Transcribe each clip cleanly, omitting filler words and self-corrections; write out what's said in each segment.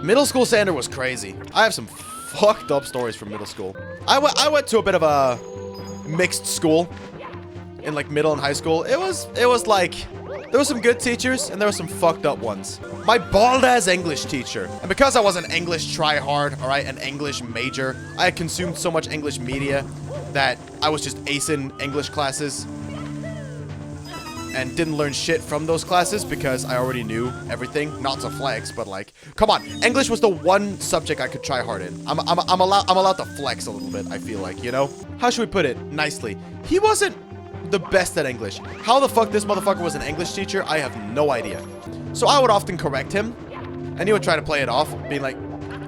Middle school Sander was crazy. I have some fucked up stories from middle school. I went to a bit of a mixed school in like middle and high school. It was like, there were some good teachers and there were some fucked up ones. My bald ass English teacher, and because I was an English tryhard, all right, an English major, I had consumed so much English media that I was just acing English classes and didn't learn shit from those classes because I already knew everything. Not to flex, but like, come on, English was the one subject I could try hard in. I'm allowed to flex a little bit, I feel like, you know? How should we put it nicely? He wasn't the best at English. How the fuck this motherfucker was an English teacher, I have no idea. So I would often correct him, and he would try to play it off, being like,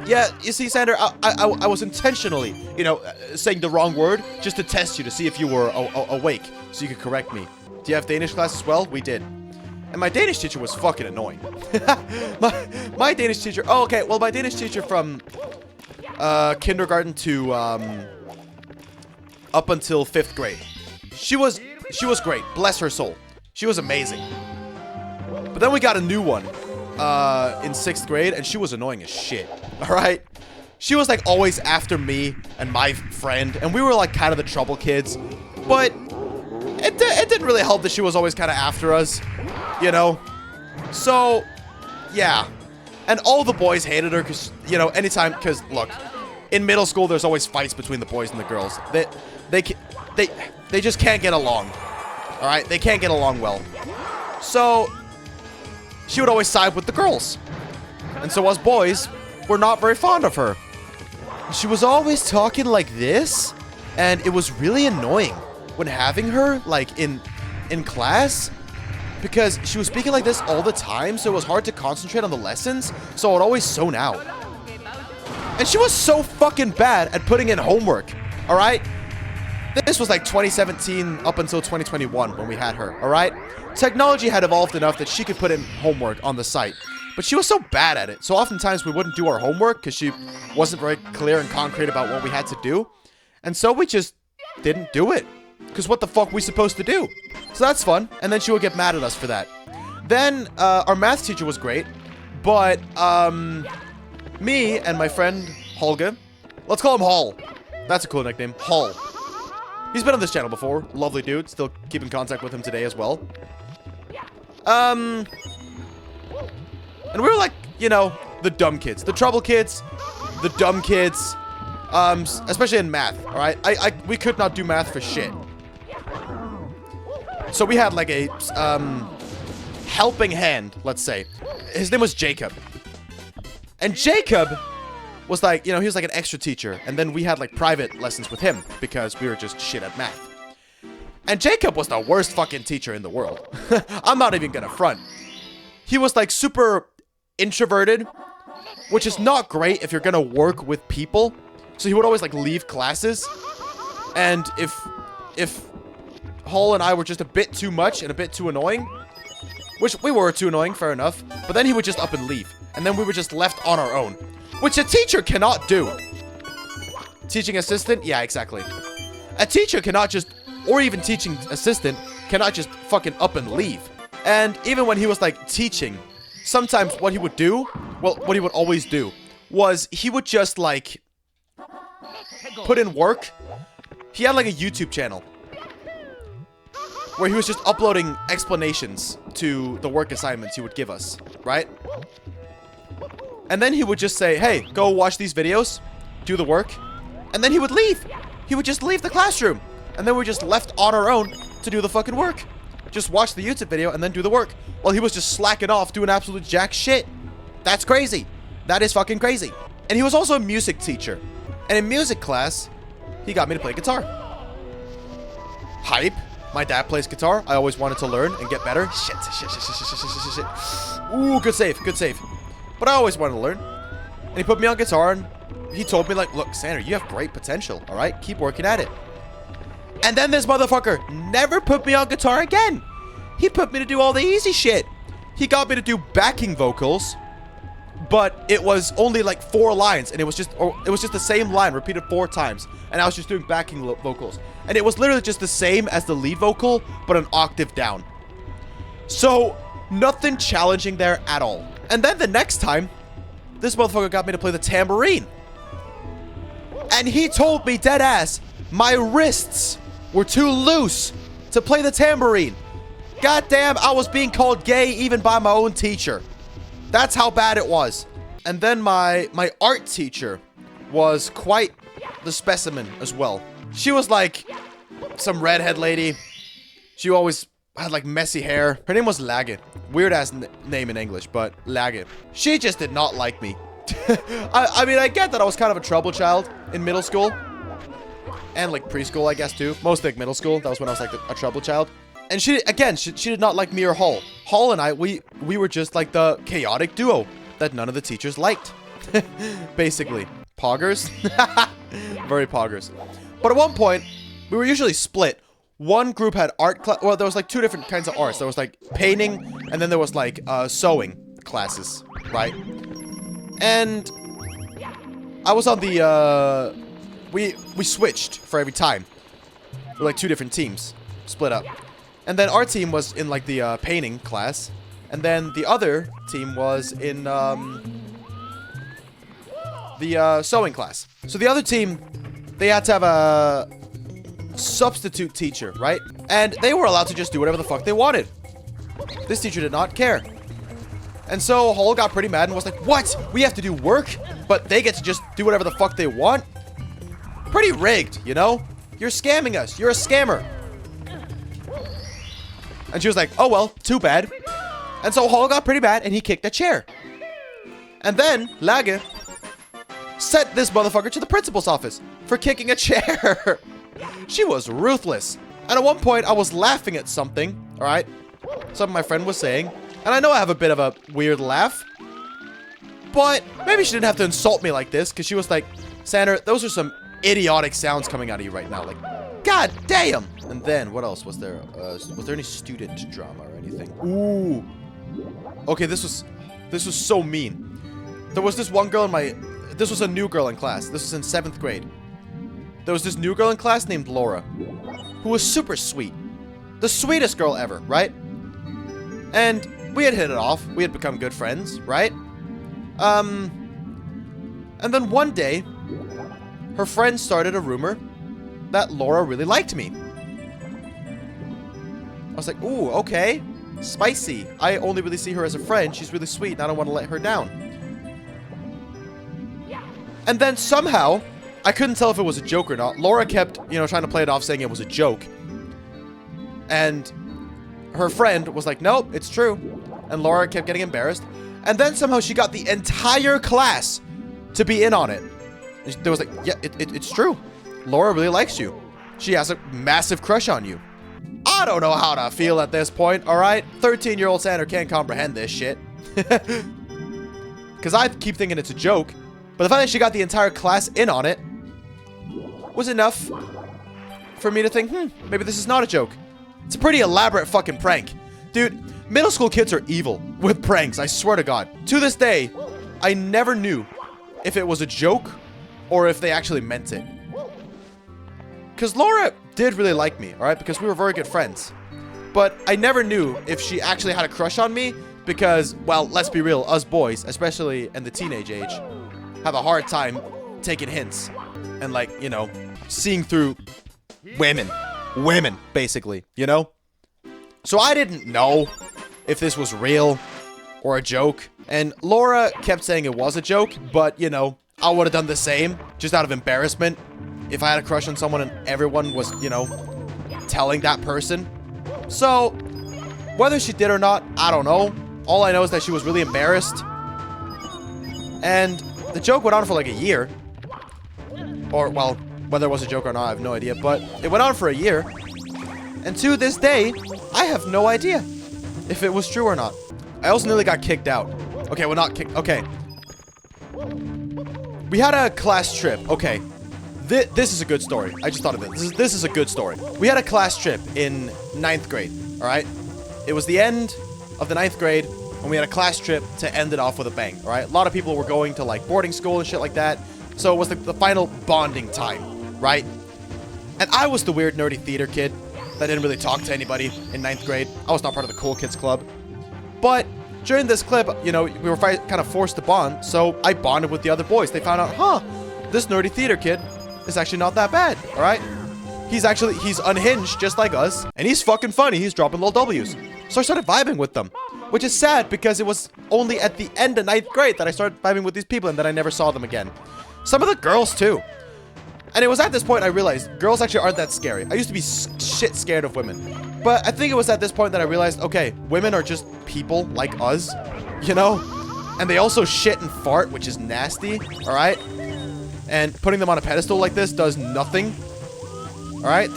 yeah, you see, Sander, I was intentionally, you know, saying the wrong word just to test you to see if you were awake, so you could correct me. Do you have Danish class as well? We did. And my Danish teacher was fucking annoying. my Danish teacher... Oh, okay. Well, my Danish teacher from kindergarten to up until 5th grade. She was great. Bless her soul. She was amazing. But then we got a new one in 6th grade, and she was annoying as shit. All right? She was like always after me and my friend, and we were like kind of the trouble kids. But... It didn't really help that she was always kind of after us, you know? So, yeah. And all the boys hated her because, you know, anytime... Because, look, in middle school, there's always fights between the boys and the girls. They just can't get along. All right? They can't get along well. So, she would always side with the girls. And so us boys were not very fond of her. She was always talking like this, and it was really annoying when having her, like, in class, because she was speaking like this all the time, so it was hard to concentrate on the lessons, so I would always zone out. And she was so fucking bad at putting in homework, alright? This was like 2017 up until 2021 when we had her, alright? Technology had evolved enough that she could put in homework on the site, but she was so bad at it, so oftentimes we wouldn't do our homework because she wasn't very clear and concrete about what we had to do, and so we just didn't do it. Because what the fuck we supposed to do? So that's fun. And then she would get mad at us for that. Then, our math teacher was great. But, me and my friend, Holger. Let's call him Hall. That's a cool nickname. Hall. He's been on this channel before. Lovely dude. Still keep in contact with him today as well. And we were like, you know, the dumb kids. The trouble kids. The dumb kids. Especially in math, alright? We could not do math for shit. So we had like a, helping hand, let's say. His name was Jacob. And Jacob was like, you know, he was like an extra teacher. And then we had like private lessons with him because we were just shit at math. And Jacob was the worst fucking teacher in the world. I'm not even gonna front. He was like super introverted, which is not great if you're gonna work with people. So he would always like leave classes, and if Hall and I were just a bit too much and a bit too annoying, which we were too annoying, fair enough, but then he would just up and leave, and then we were just left on our own, which a teacher cannot do. Teaching assistant? Yeah, exactly. A teacher cannot just, or even teaching assistant, cannot just fucking up and leave. And even when he was like teaching, sometimes what he would do, well, what he would always do, was he would just like put in work. He had like a YouTube channel where he was just uploading explanations to the work assignments he would give us, right? And then he would just say, hey, go watch these videos, do the work, and then he would leave. He would just leave the classroom, and then we're just left on our own to do the fucking work. Just watch the YouTube video and then do the work while he was just slacking off doing absolute jack shit. That's crazy. That is fucking crazy. And he was also a music teacher. And in music class, he got me to play guitar. Hype. My dad plays guitar. I always wanted to learn and get better. Shit. Ooh, good save. Good save. But I always wanted to learn. And he put me on guitar and he told me like, look, Sander, you have great potential. All right? Keep working at it. And then this motherfucker never put me on guitar again. He put me to do all the easy shit. He got me to do backing vocals. But it was only like 4 lines, and it was just the same line repeated 4 times, and I was just doing backing vocals, and it was literally just the same as the lead vocal, but an octave down. So nothing challenging there at all. And then the next time, this motherfucker got me to play the tambourine. And he told me dead ass, my wrists were too loose to play the tambourine. Goddamn, I was being called gay even by my own teacher. That's how bad it was. And then my art teacher was quite the specimen as well. She was like some redhead lady. She always had like messy hair. Her name was Lage. Weird ass name in English, but Lage. She just did not like me. I mean, I get that I was kind of a trouble child in middle school. And like preschool, I guess too. Mostly like middle school. That was when I was like a trouble child. And she did not like me or Hall. Hall and I, we were just like the chaotic duo that none of the teachers liked. Basically. Poggers. Very poggers. But at one point, we were usually split. One group had art class. Well, there was like two different kinds of arts. There was like painting, and then there was like sewing classes, right? And I was on the we switched for every time. We were like two different teams, split up. And then our team was in like the painting class, and then the other team was in the sewing class. So the other team, they had to have a substitute teacher, right? And they were allowed to just do whatever the fuck they wanted. This teacher did not care. And so Hall got pretty mad and was like, what? We have to do work, but they get to just do whatever the fuck they want? Pretty rigged, you know? You're scamming us. You're a scammer. And she was like, oh well, too bad. And so Hall got pretty mad and he kicked a chair. And then Lage sent this motherfucker to the principal's office for kicking a chair. She was ruthless. And at one point, I was laughing at something, all right? Something my friend was saying. And I know I have a bit of a weird laugh. But maybe she didn't have to insult me like this, because she was like, Sandra, those are some idiotic sounds coming out of you right now. Like, god damn! And then, what else was there? Was there any student drama or anything? Ooh. Okay, this was so mean. There was this one girl in my... This was a new girl in class. This was in 7th grade. There was this new girl in class named Laura, who was super sweet. The sweetest girl ever, right? And we had hit it off. We had become good friends, right? And then one day, her friend started a rumor that Laura really liked me. I was like, ooh, okay. Spicy. I only really see her as a friend. She's really sweet, and I don't want to let her down. And then somehow, I couldn't tell if it was a joke or not. Laura kept, you know, trying to play it off saying it was a joke. And her friend was like, nope, it's true. And Laura kept getting embarrassed. And then somehow she got the entire class to be in on it. And there was like, yeah, it's true. Laura really likes you. She has a massive crush on you. I don't know how to feel at this point, alright? 13-year-old Sandra can't comprehend this shit. Because I keep thinking it's a joke. But the fact that she got the entire class in on it was enough for me to think, maybe this is not a joke. It's a pretty elaborate fucking prank. Dude, middle school kids are evil with pranks, I swear to God. To this day, I never knew if it was a joke or if they actually meant it. Because Laura did really like me, alright? Because we were very good friends. But I never knew if she actually had a crush on me because, well, let's be real, us boys, especially in the teenage age, have a hard time taking hints and, like, you know, seeing through women, basically, you know? So I didn't know if this was real or a joke. And Laura kept saying it was a joke, but, you know, I would have done the same just out of embarrassment if I had a crush on someone and everyone was, you know, telling that person. So whether she did or not, I don't know. All I know is that she was really embarrassed. And the joke went on for like a year. Or, well, whether it was a joke or not, I have no idea. But it went on for a year. And to this day, I have no idea if it was true or not. I also nearly got kicked out. Okay, well, not kicked. Okay. We had a class trip. Okay. This is a good story. I just thought of it. This is a good story. We had a class trip in 9th grade. All right. It was the end of the 9th grade. And we had a class trip to end it off with a bang, all right? A lot of people were going to, like, boarding school and shit like that. So it was the final bonding time, right? And I was the weird, nerdy theater kid that didn't really talk to anybody in 9th grade. I was not part of the cool kids club. But during this clip, you know, we were kind of forced to bond, so I bonded with the other boys. They found out, huh, this nerdy theater kid is actually not that bad, all right? He's unhinged just like us, and he's fucking funny. He's dropping little W's. So I started vibing with them, which is sad because it was only at the end of 9th grade that I started vibing with these people, and then I never saw them again. Some of the girls too. And it was at this point I realized girls actually aren't that scary. I used to be shit scared of women. But I think it was at this point that I realized, okay, women are just people like us, you know? And they also shit and fart, which is nasty, all right? And putting them on a pedestal like this does nothing. All right?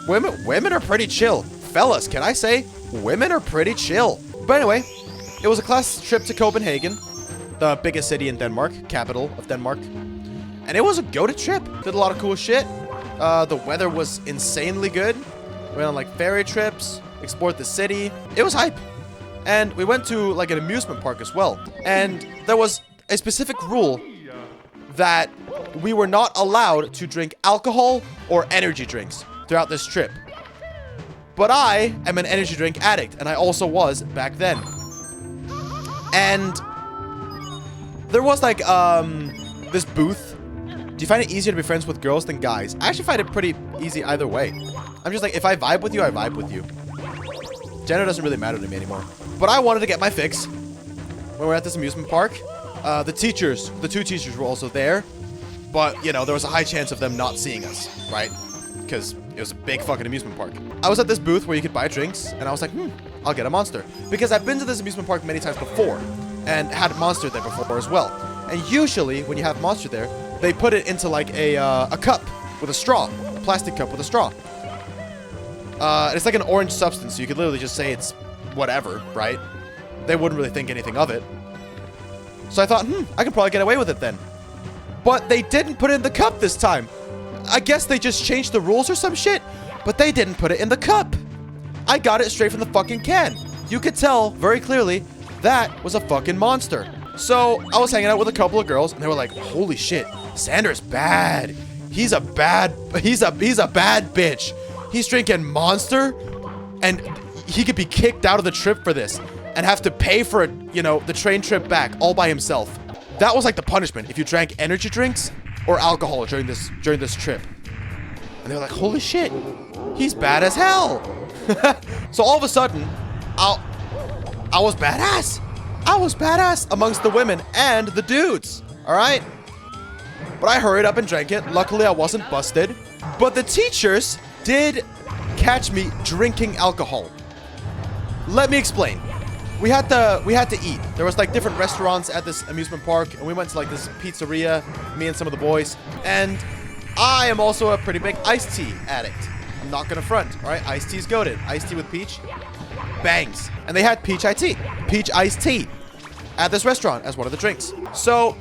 Women are pretty chill. Fellas, can I say? Women are pretty chill. But anyway, it was a class trip to Copenhagen, the biggest city in Denmark, capital of Denmark. And it was a go-to trip. Did a lot of cool shit. The weather was insanely good. We went on like ferry trips, explored the city. It was hype. And we went to like an amusement park as well. And there was a specific rule that we were not allowed to drink alcohol or energy drinks throughout this trip. But I am an energy drink addict, and I also was back then. And there was like this booth. Do you find it easier to be friends with girls than guys? I actually find it pretty easy either way. I'm just like, if I vibe with you, I vibe with you. Gender doesn't really matter to me anymore. But I wanted to get my fix when we were at this amusement park. The two teachers were also there. But, you know, there was a high chance of them not seeing us, right? Because it was a big fucking amusement park. I was at this booth where you could buy drinks, and I was like, I'll get a Monster. Because I've been to this amusement park many times before, and had Monster there before as well. And usually, when you have Monster there, they put it into like a cup with a straw. A plastic cup with a straw. It's like an orange substance, so you could literally just say it's whatever, right? They wouldn't really think anything of it. So I thought, I can probably get away with it then. But they didn't put it in the cup this time. I guess they just changed the rules or some shit, but they didn't put it in the cup. I got it straight from the fucking can. You could tell very clearly that was a fucking Monster. So I was hanging out with a couple of girls, and they were like, holy shit, Sander's bad. He's a bad bitch. He's drinking Monster, and he could be kicked out of the trip for this and have to pay for, you know, the train trip back all by himself. That was like the punishment if you drank energy drinks or alcohol during this trip. And they were like, holy shit, he's bad as hell. So all of a sudden, I was badass. I was badass amongst the women and the dudes, all right? But I hurried up and drank it. Luckily, I wasn't busted. But the teachers did catch me drinking alcohol. Let me explain. We had to eat. There was like different restaurants at this amusement park, and we went to like this pizzeria, me and some of the boys. And I am also a pretty big iced tea addict. I'm not gonna front, all right? Iced tea's goated. Iced tea with peach, bangs. And they had peach iced tea at this restaurant as one of the drinks. So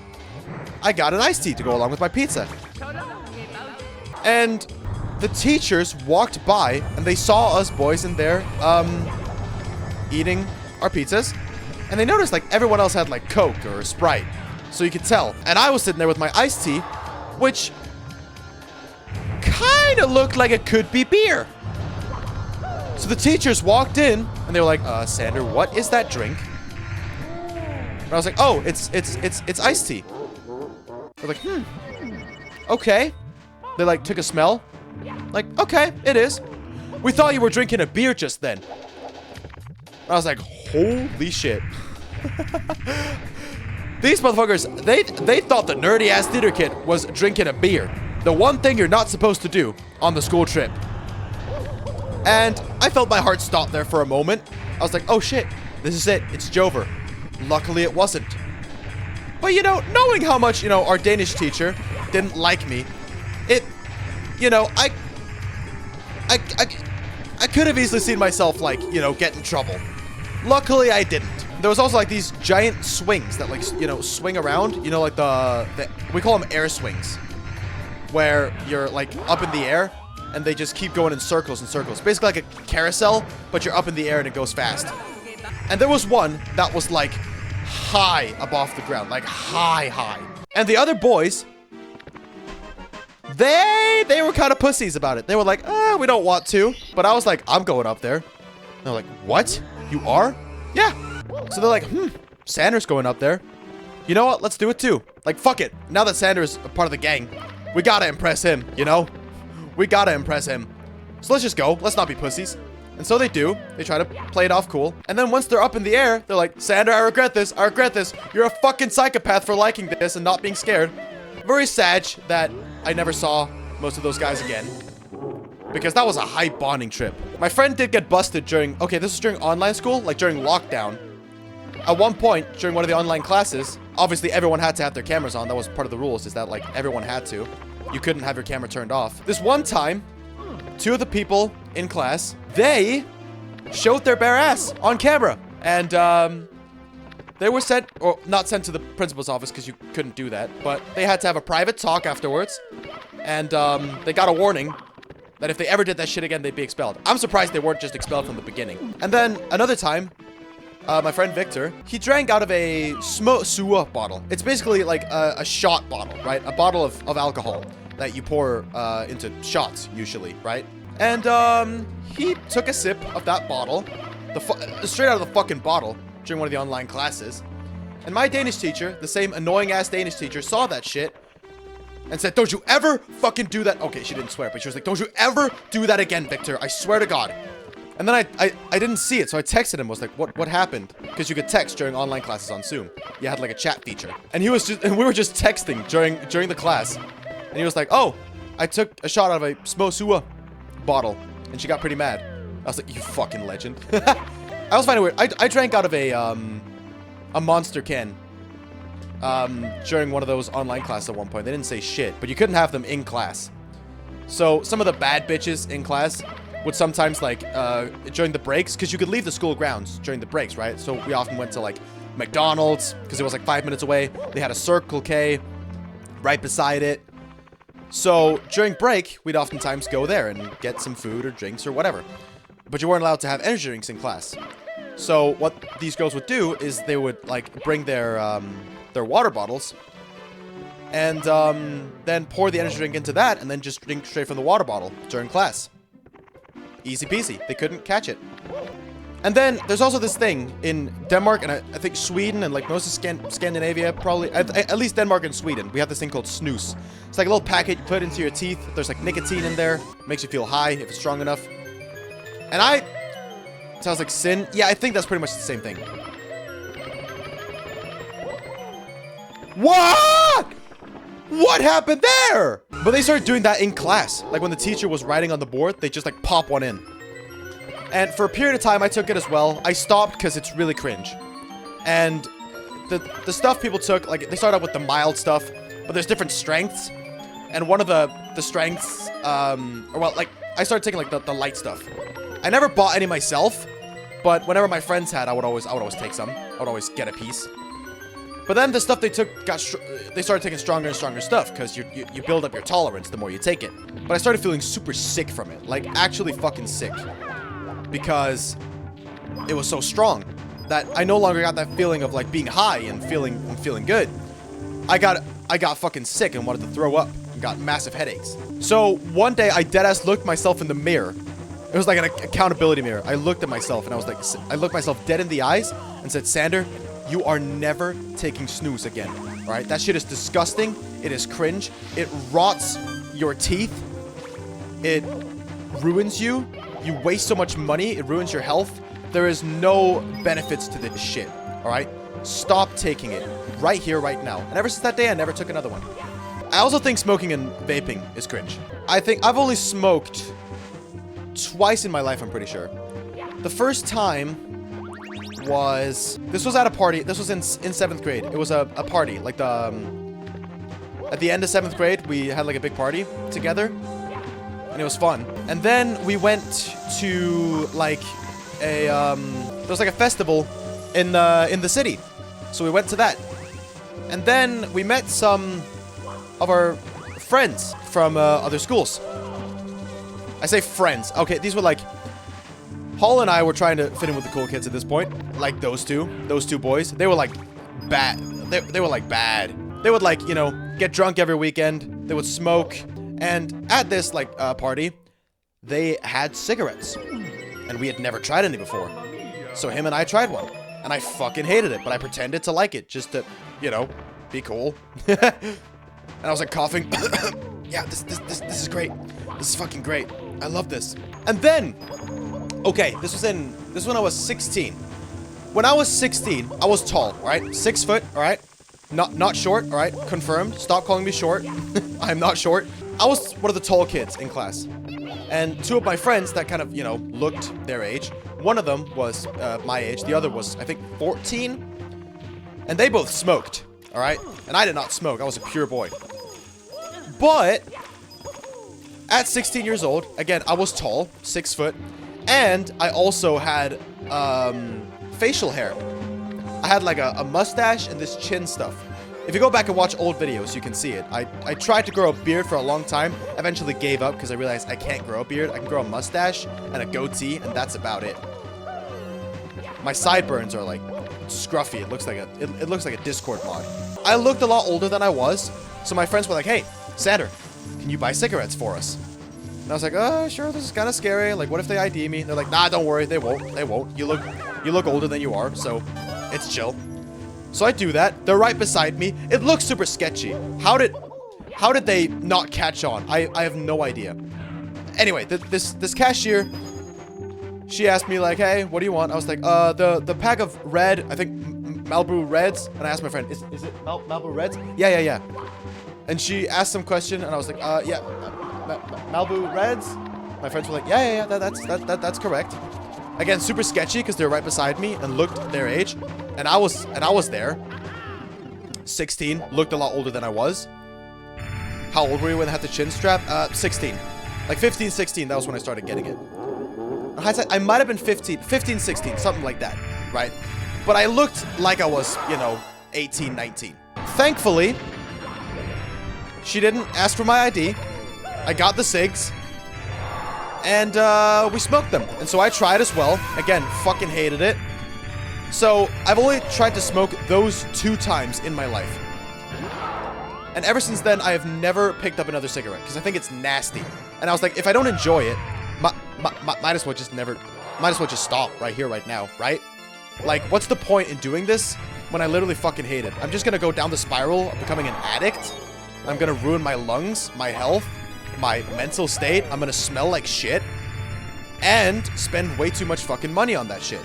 I got an iced tea to go along with my pizza. And the teachers walked by, and they saw us boys in there eating our pizzas, and they noticed like everyone else had like Coke or Sprite, so you could tell. And I was sitting there with my iced tea, which kind of looked like it could be beer. So the teachers walked in, and they were like, Sander, what is that drink? And I was like, oh, it's iced tea. They're like, okay. They like took a smell. Like, okay, it is. We thought you were drinking a beer just then. I was like, holy shit. These motherfuckers, they thought the nerdy ass theater kid was drinking a beer. The one thing you're not supposed to do on the school trip. And I felt my heart stop there for a moment. I was like, oh shit, this is it. It's Jover. Luckily it wasn't. But you know, knowing how much, you know, our Danish teacher didn't like me, you know, I could have easily seen myself, like, you know, get in trouble. Luckily, I didn't. There was also, like, these giant swings that, like, you know, swing around. You know, like, we call them air swings. Where you're, like, up in the air, and they just keep going in circles and circles. Basically like a carousel, but you're up in the air and it goes fast. And there was one that was, like, high above the ground. Like, high. And the other boys, they were kind of pussies about it. They were like, we don't want to. But I was like, I'm going up there. And they're like, what? You are? Yeah, So they're like, Sander's going up there. You know what? Let's do it too. Like, fuck it. Now that Sander's a part of the gang, we gotta impress him, you know? We gotta impress him. So let's just go. Let's not be pussies. And so they do. They try to play it off cool. And then once they're up in the air, they're like, Sander, I regret this. I regret this. You're a fucking psychopath for liking this and not being scared. Very sad that I never saw most of those guys again. Because that was a high bonding trip. My friend did get busted during... Okay, this was during online school, like during lockdown. At one point, during one of the online classes, obviously everyone had to have their cameras on. That was part of the rules, is that like everyone had to. You couldn't have your camera turned off. This one time, 2 of the people in class, they showed their bare ass on camera. And they were sent, or not sent to the principal's office because you couldn't do that. But they had to have a private talk afterwards. And they got a warning that if they ever did that shit again, they'd be expelled. I'm surprised they weren't just expelled from the beginning. And then another time, my friend Victor, he drank out of a smoke bottle. It's basically like a shot bottle, right? A bottle of alcohol that you pour into shots, usually, right? And he took a sip of that bottle, straight out of the fucking bottle, during one of the online classes. And my Danish teacher, the same annoying-ass Danish teacher, saw that shit and said, don't you ever fucking do that. Okay, she didn't swear, but she was like, don't you ever do that again, Victor. I swear to God. And then I didn't see it, so I texted him. I was like, what happened? Because you could text during online classes on Zoom. You had like a chat feature. And we were just texting during the class. And he was like, oh, I took a shot out of a Smosua bottle. And she got pretty mad. I was like, you fucking legend. I was finding it weird. I drank out of a Monster can. During one of those online classes at one point. They didn't say shit, but you couldn't have them in class. So some of the bad bitches in class would sometimes like during the breaks, because you could leave the school grounds during the breaks, right? So we often went to like McDonald's because it was like 5 minutes away. They had a Circle K right beside it. So during break, we'd oftentimes go there and get some food or drinks or whatever. But you weren't allowed to have energy drinks in class. So what these girls would do is they would like bring their water bottles and then pour the energy drink into that and then just drink straight from the water bottle during class. Easy peasy. They couldn't catch it. And then there's also this thing in Denmark and I think Sweden and like most of Scandinavia, probably at least Denmark and Sweden. We have this thing called snus. It's like a little packet you put into your teeth. There's like nicotine in there. Makes you feel high if it's strong enough. And sounds like sin. Yeah, I think that's pretty much the same thing. What? What happened there? But they started doing that in class. Like when the teacher was writing on the board, they just like pop one in. And for a period of time, I took it as well. I stopped because it's really cringe. And the stuff people took, like they started out with the mild stuff, but there's different strengths. And one of the strengths, like I started taking like the light stuff. I never bought any myself, but whenever my friends had, I would always take some. I would always get a piece. But then the stuff they took they started taking stronger and stronger stuff because you build up your tolerance the more you take it. But I started feeling super sick from it, like actually fucking sick, because it was so strong that I no longer got that feeling of like being high and feeling good. I got fucking sick and wanted to throw up and got massive headaches. So one day I deadass looked myself in the mirror. It was like an accountability mirror. I looked at myself and I was like, I looked myself dead in the eyes and said, Sander, you are never taking snooze again. All right? That shit is disgusting. It is cringe. It rots your teeth. It ruins you. You waste so much money. It ruins your health. There is no benefits to this shit. All right? Stop taking it right here, right now. And ever since that day, I never took another one. I also think smoking and vaping is cringe. I think I've only smoked twice in my life, I'm pretty sure. The first time this was at a party. This was in 7th grade. It was a party, like at the end of 7th grade, we had like a big party together, and it was fun. And then we went to like there was like a festival in the city, so we went to that. And then we met some of our friends from other schools. I say friends. Okay, these were like Hall and I were trying to fit in with the cool kids at this point. Like those two boys. They were like bad. They were like bad. They would like, you know, get drunk every weekend. They would smoke. And at this like party, they had cigarettes. And we had never tried any before. So him and I tried one. And I fucking hated it, but I pretended to like it just to, you know, be cool. And I was like coughing. Yeah, this is great. This is fucking great. I love this. And then, okay, this was when I was 16. When I was 16, I was tall, all right? 6 foot, all right? Not short, all right? Confirmed. Stop calling me short. I'm not short. I was one of the tall kids in class. And two of my friends that kind of, you know, looked their age. One of them was my age. The other was, I think, 14. And they both smoked, all right? And I did not smoke. I was a pure boy. But at 16 years old, again, I was tall, 6 foot. And I also had facial hair. I had like a mustache and this chin stuff. If you go back and watch old videos, you can see it. I tried to grow a beard for a long time. Eventually gave up because I realized I can't grow a beard. I can grow a mustache and a goatee, and that's about it. My sideburns are like scruffy. It looks like a Discord mod. I looked a lot older than I was, so my friends were like, "Hey, Sander, can you buy cigarettes for us?" And I was like, "Oh, sure. This is kind of scary. Like, what if they ID me?" And they're like, "Nah, don't worry. They won't. They won't. You look older than you are, so it's chill." So I do that. They're right beside me. It looks super sketchy. How did they not catch on? I have no idea. Anyway, this cashier, she asked me like, "Hey, what do you want?" I was like, the pack of red, I think Malibu Reds." And I asked my friend, "Is it Malibu Reds?" Yeah. And she asked some question, and I was like, "Yeah, Malibu Reds." My friends were like, "Yeah, that's correct." Again, super sketchy because they're right beside me and looked their age, and I was there. 16, looked a lot older than I was. How old were you when I had the chin strap? 16, like 15, 16. That was when I started getting it. In hindsight, I might have been 15, 16, something like that, right? But I looked like I was, you know, 18, 19. Thankfully, she didn't ask for my ID. I got the cigs. And we smoked them. And so I tried as well. Again, fucking hated it. So I've only tried to smoke those 2 times in my life. And ever since then, I have never picked up another cigarette because I think it's nasty. And I was like, if I don't enjoy it, might as well just stop right here, right now, right? Like, what's the point in doing this when I literally fucking hate it? I'm just gonna go down the spiral of becoming an addict. I'm gonna ruin my lungs, my health, my mental state. I'm gonna smell like shit and spend way too much fucking money on that shit.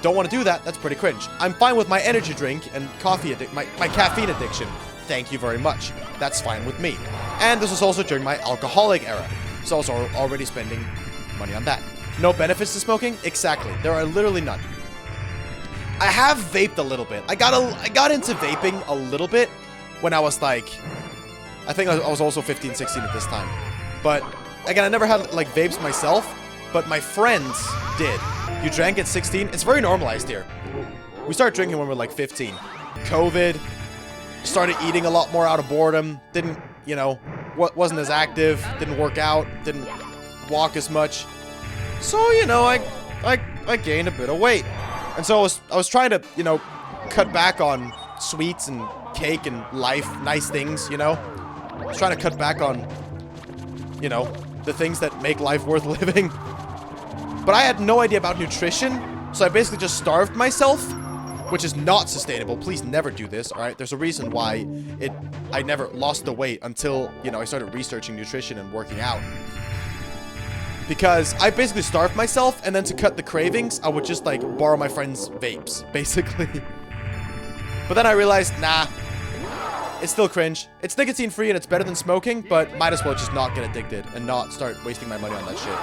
Don't want to do that. That's pretty cringe. I'm fine with my energy drink and coffee my caffeine addiction. Thank you very much. That's fine with me. And this was also during my alcoholic era, so I was already spending money on that. No benefits to smoking? Exactly. There are literally none. I have vaped a little bit. I got into vaping a little bit when I was like, I think I was also 15, 16 at this time. But again, I never had like vapes myself, but my friends did. You drank at 16? It's very normalized here. We started drinking when we were like 15. COVID, started eating a lot more out of boredom. Didn't, you know, wasn't as active, didn't work out, didn't walk as much. So, you know, I gained a bit of weight. And so I was trying to, you know, cut back on sweets and cake and life, nice things, you know. I was trying to cut back on, you know, the things that make life worth living. But I had no idea about nutrition, so I basically just starved myself, which is not sustainable. Please never do this, all right? There's a reason why I never lost the weight until, you know, I started researching nutrition and working out. Because I basically starved myself, and then to cut the cravings, I would just, like, borrow my friends' vapes, basically. But then I realized, nah, it's still cringe. It's nicotine-free and it's better than smoking, but might as well just not get addicted and not start wasting my money on that shit.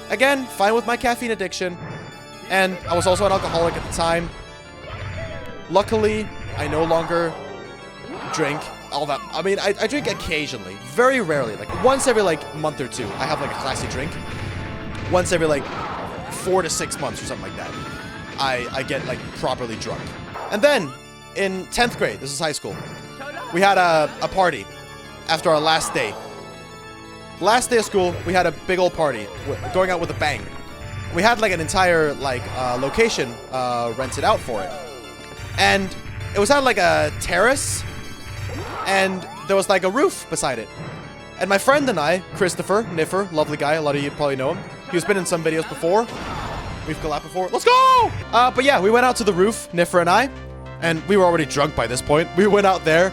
Again, fine with my caffeine addiction. And I was also an alcoholic at the time. Luckily, I no longer drink all that. I mean, I drink occasionally. Very rarely. Like, once every, like, month or two, I have, like, a classy drink. Once every, like, 4 to 6 months or something like that, I get, like, properly drunk. And then, in 10th grade, this is high school, we had a party after our last day. Last day of school, we had a big old party, going out with a bang. We had like an entire like location rented out for it, and it was at like a terrace, and there was like a roof beside it. And my friend and I, Christopher Niffer, lovely guy, a lot of you probably know him. He's been in some videos before. We've collabed before. Let's go! But yeah, we went out to the roof, Niffer and I, and we were already drunk by this point. We went out there,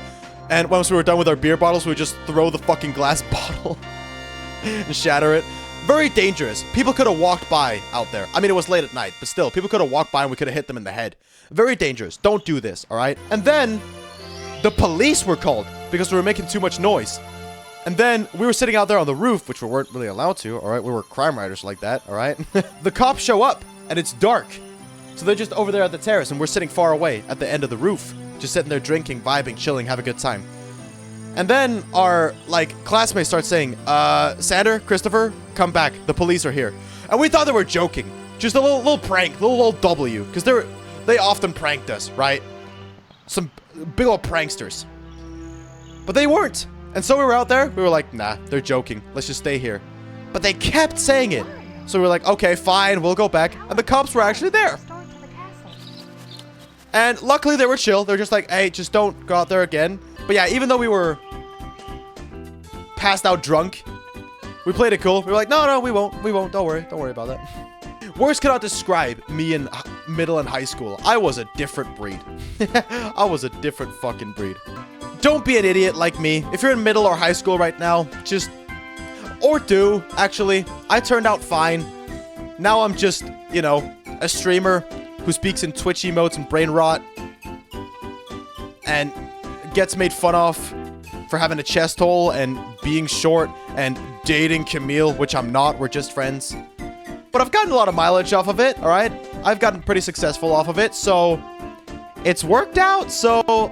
and once we were done with our beer bottles, we would just throw the fucking glass bottle and shatter it. Very dangerous. People could have walked by out there. I mean, it was late at night, but still, people could have walked by and we could have hit them in the head. Very dangerous. Don't do this, all right? And then the police were called because we were making too much noise. And then we were sitting out there on the roof, which we weren't really allowed to, all right? We were crime writers like that, all right? The cops show up, and it's dark. So they're just over there at the terrace, and we're sitting far away at the end of the roof, just sitting there drinking, vibing, chilling, have a good time. And then our, like, classmates start saying, Sander, Christopher, come back. The police are here. And we thought they were joking. Just a little prank, little W, because they often pranked us, right? Some big old pranksters. But they weren't. And so we were out there. We were like, nah, they're joking. Let's just stay here. But they kept saying it. So we were like, okay, fine, we'll go back. And the cops were actually there. And luckily they were chill. They're just like, hey, just don't go out there again. But yeah, even though we were passed out drunk, we played it cool. We were like, no, we won't. Don't worry about that. Words cannot describe me in middle and high school. I was a different breed. I was a different fucking breed. Don't be an idiot like me. If you're in middle or high school right now, just... Or do, actually. I turned out fine. Now I'm just, you know, a streamer who speaks in Twitch emotes and brain rot. And gets made fun of for having a chest hole and being short and dating Camille, which I'm not. We're just friends. But I've gotten a lot of mileage off of it, alright? I've gotten pretty successful off of it, so... It's worked out, so...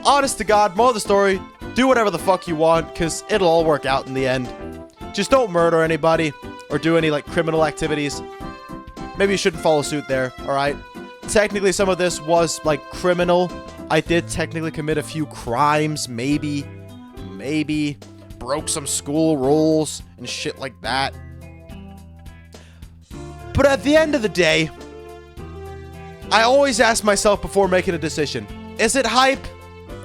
Honest to God, moral of the story, do whatever the fuck you want, because it'll all work out in the end. Just don't murder anybody, or do any, like, criminal activities. Maybe you shouldn't follow suit there, alright? Technically, some of this was, like, criminal. I did technically commit a few crimes, maybe. Broke some school rules and shit like that. But at the end of the day, I always ask myself before making a decision, is it hype?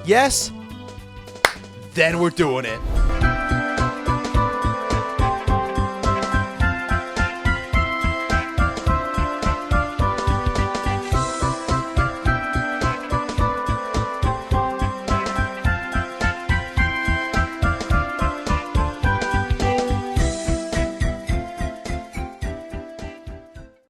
Yes? Then we're doing it.